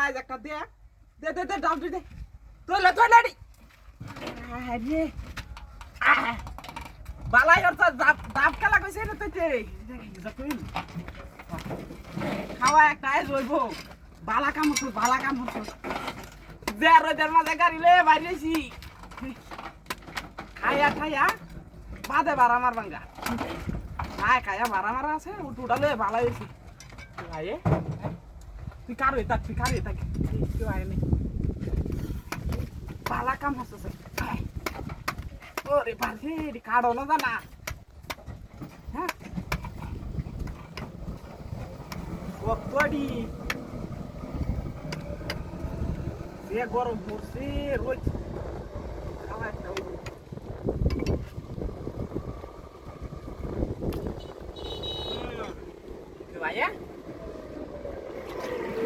size একটা দে দে দে দে ডাব দে তোলে তোলে রে আরে বালাই আর ডাব ডাব খেলা কইছে রে তুই যা খাওয়া একটা আইজ হইব বালা কাম হচ্ছে যে রোদের মাঝে গাড়ি লয়ে বাইরেছি খাইয়া বাদে বাড়া মার বাঙ্গা খাইয়া বাড়া মারা আছে উঠা লয়ে ভালো হয়েছি ভাইয়ে তুই কার হয়ে থাক তুই আয় নি বালা কাম হচ্ছে ওরে পারছি কাড়ো না জানা হ্যাঁ কতডি সে গরম পড়ছে রোজ খাওয়া একটা ভাইয়া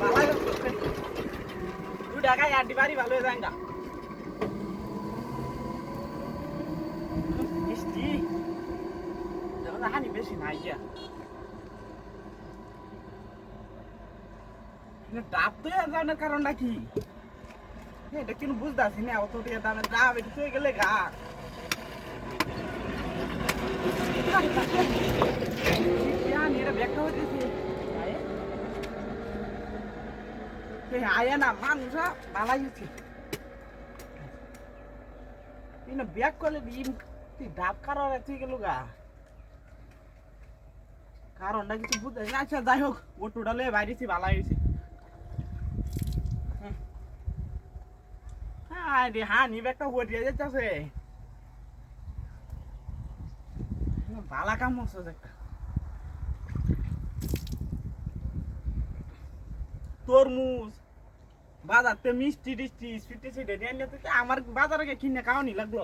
বালা তুই ঢাকায় আড্ডি বাড়ি ভালো হয়ে যায় না মিষ্টি হানি বেশি নাই গিয়া ডাব তো দামের কারণটা কি এটা কিন্তু বুঝতে পারছি না অত দামের ডাব এটা চলে গেলে গা আয়া না মানুষ ভালাই হচ্ছে ব্যাগ করলে তুই ডাব কারণ তুই গেল গা কারণটা কিছু বুঝতে আচ্ছা যাই হোক ও টোটালে বাইরেছি ভালাই হয়েছে হ্যাঁ নিবে একটা হটিয়ে যাচ্ছে ভালা কাম হচ্ছে একটা তরমুজ বাজারতে মিষ্টি টিষ্টি সুইটে সুইটে নিয়ে আমার বাজারে কিনে খাওয়ানি লাগলো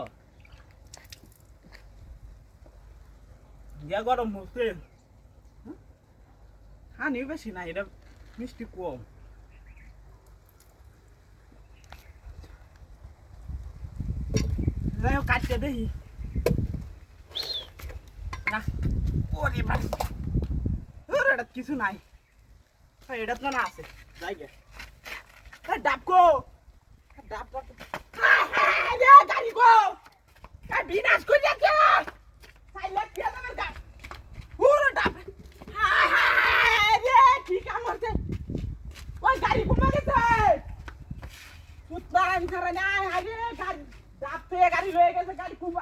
গরম হচ্ছে হানি বেশি না এটা মিষ্টি কম যাই হোক কাটতে দেখি না ওরে ভাই এটা কিছু নাই এটা তো না আছে যাই গে ডাব গো ডাব গাড়ি গো বিনাশ করে যাচ্ছে কি কাম হচ্ছে ওই গাড়ি কমে গেছে সুতরাং নাই আরে গাড়ি ডাব পেয়ে গাড়ি লয়ে গেছে গাড়ি খুব